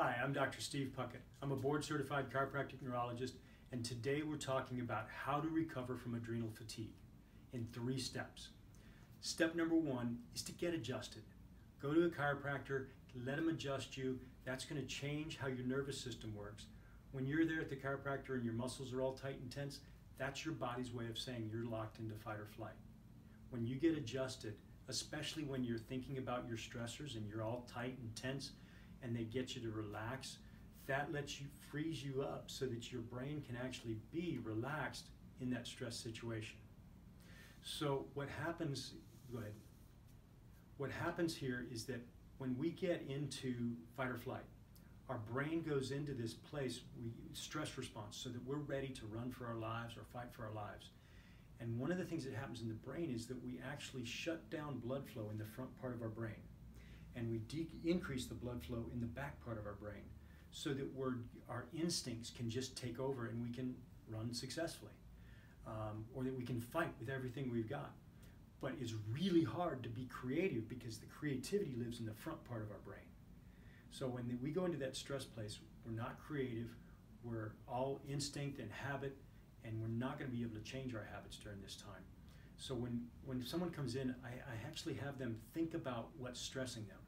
Hi, I'm Dr. Steve Puckett. I'm a board-certified chiropractic neurologist, and today we're talking about how to recover from adrenal fatigue in 3 steps. Step number 1 is to get adjusted. Go to a chiropractor, let them adjust you. That's going to change how your nervous system works. When you're there at the chiropractor and your muscles are all tight and tense, that's your body's way of saying you're locked into fight or flight. When you get adjusted, especially when you're thinking about your stressors and you're all tight and tense, and they get you to relax, that lets you freeze you up so that your brain can actually be relaxed in that stress situation. So what happens, go ahead. What happens here is that when we get into fight or flight, our brain goes into this place, stress response, so that we're ready to run for our lives or fight for our lives. And one of the things that happens in the brain is that we actually shut down blood flow in the front part of our brain. And we increase the blood flow in the back part of our brain so that our instincts can just take over and we can run successfully, or that we can fight with everything we've got. But it's really hard to be creative because the creativity lives in the front part of our brain. So when we go into that stress place, we're not creative, we're all instinct and habit, and we're not going to be able to change our habits during this time. So when someone comes in, I actually have them think about what's stressing them.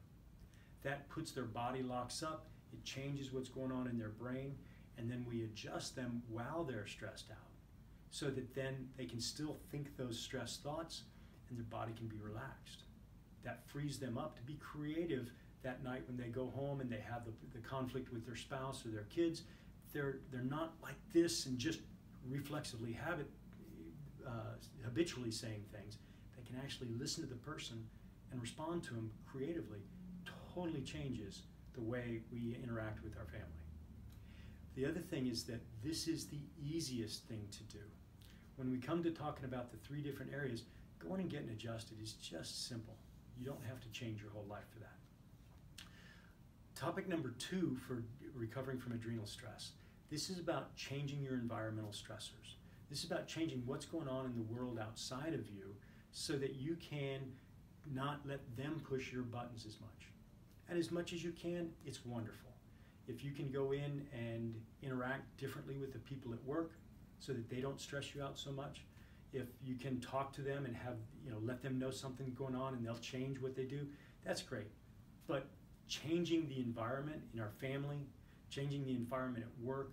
That puts their body locks up, it changes what's going on in their brain, and then we adjust them while they're stressed out so that then they can still think those stress thoughts and their body can be relaxed. That frees them up to be creative that night when they go home and they have the conflict with their spouse or their kids. They're not like this and just reflexively habitually saying things. They can actually listen to the person and respond to them creatively. Totally changes the way we interact with our family. The other thing is that this is the easiest thing to do. When we come to talking about the 3 different areas, going and getting adjusted is just simple. You don't have to change your whole life for that. Topic number 2 for recovering from adrenal stress. This is about changing your environmental stressors. This is about changing what's going on in the world outside of you so that you can not let them push your buttons as much. And as much as you can, it's wonderful. If you can go in and interact differently with the people at work so that they don't stress you out so much, if you can talk to them and let them know something going on and they'll change what they do, that's great. But changing the environment in our family, changing the environment at work,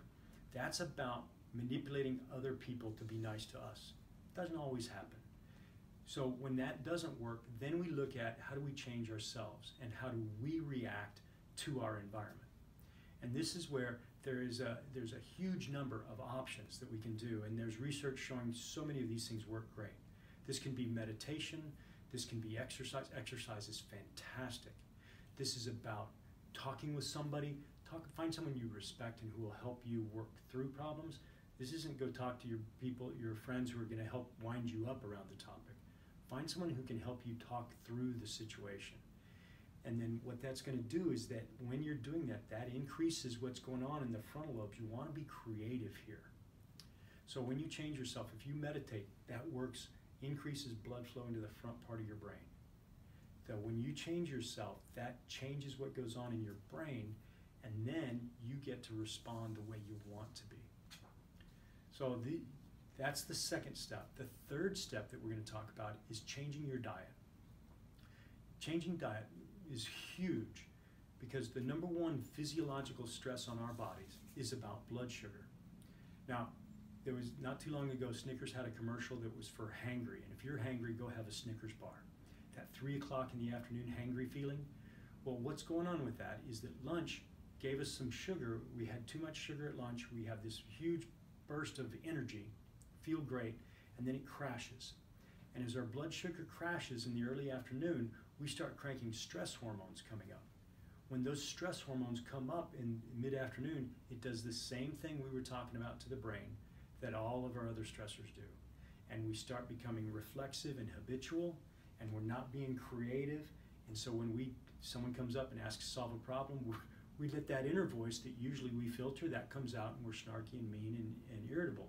that's about manipulating other people to be nice to us. It doesn't always happen. So when that doesn't work, then we look at how do we change ourselves and how do we react to our environment. And this is where there's a huge number of options that we can do, and there's research showing so many of these things work great. This can be meditation, this can be exercise. Exercise is fantastic. This is about talking with somebody. Find someone you respect and who will help you work through problems. This isn't go talk to your friends who are going to help wind you up around the topic. Find someone who can help you talk through the situation. And then what that's going to do is that when you're doing that, that increases what's going on in the frontal lobes. You want to be creative here. So when you change yourself, if you meditate, that works, increases blood flow into the front part of your brain. So when you change yourself, that changes what goes on in your brain, and then you get to respond the way you want to be. So that's the second step. The third step that we're going to talk about is changing your diet. Changing diet is huge because the number 1 physiological stress on our bodies is about blood sugar. Now, there was not too long ago, Snickers had a commercial that was for hangry, and if you're hangry, go have a Snickers bar. That 3 o'clock in the afternoon hangry feeling, well, what's going on with that is that lunch gave us some sugar. We had too much sugar at lunch. We have this huge burst of energy, feel great, and then it crashes. And as our blood sugar crashes in the early afternoon, we start cranking stress hormones coming up. When those stress hormones come up in mid-afternoon, it does the same thing we were talking about to the brain that all of our other stressors do. And we start becoming reflexive and habitual, and we're not being creative. And so when someone comes up and asks to solve a problem, we let that inner voice that usually we filter, that comes out, and we're snarky and mean and irritable.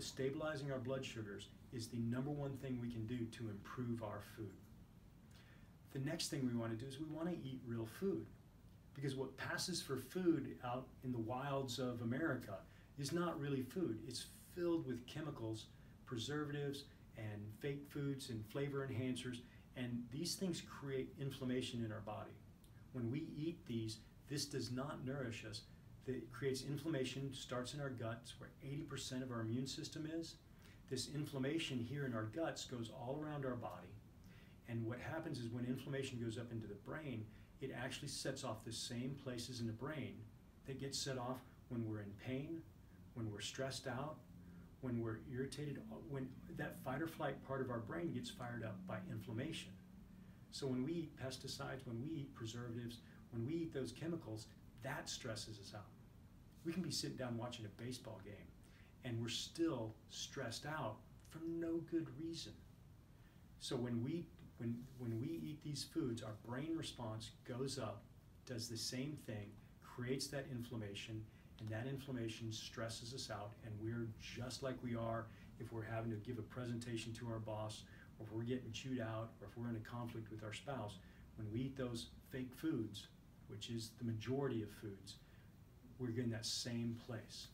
Stabilizing our blood sugars is the number 1 thing we can do to improve our food. The next thing we want to do is we want to eat real food, Because what passes for food out in the wilds of America is not really food. It's filled with chemicals, preservatives, and fake foods and flavor enhancers, and these things create inflammation in our body. When we eat these, this does not nourish us. It creates inflammation, starts in our guts, where 80% of our immune system is. This inflammation here in our guts goes all around our body, and what happens is when inflammation goes up into the brain, it actually sets off the same places in the brain that get set off when we're in pain, when we're stressed out, when we're irritated, when that fight or flight part of our brain gets fired up by inflammation. So when we eat pesticides, when we eat preservatives, when we eat those chemicals, that stresses us out. We can be sitting down watching a baseball game and we're still stressed out for no good reason. So when we eat these foods, our brain response goes up, does the same thing, creates that inflammation, and that inflammation stresses us out, and we're just like we are if we're having to give a presentation to our boss, or if we're getting chewed out, or if we're in a conflict with our spouse. When we eat those fake foods, which is the majority of foods, we're in that same place.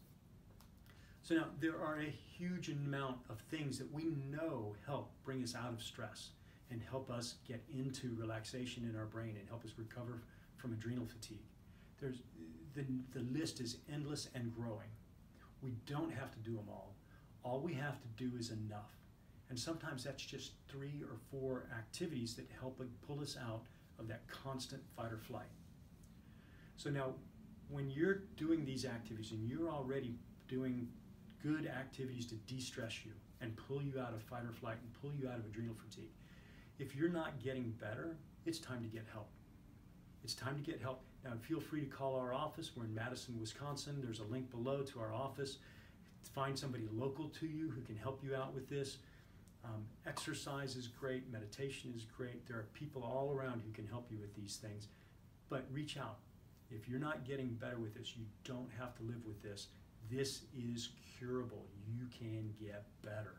So now, there are a huge amount of things that we know help bring us out of stress and help us get into relaxation in our brain and help us recover from adrenal fatigue. The list is endless and growing. We don't have to do them all. All we have to do is enough. And sometimes that's just 3 or 4 activities that help pull us out of that constant fight or flight. So now, when you're doing these activities and you're already doing good activities to de-stress you and pull you out of fight or flight and pull you out of adrenal fatigue, if you're not getting better, it's time to get help. It's time to get help. Now, feel free to call our office. We're in Madison, Wisconsin. There's a link below to our office. Find somebody local to you who can help you out with this. Exercise is great. Meditation is great. There are people all around who can help you with these things. But reach out. If you're not getting better with this, you don't have to live with this. This is curable. You can get better.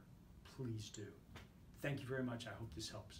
Please do. Thank you very much. I hope this helps.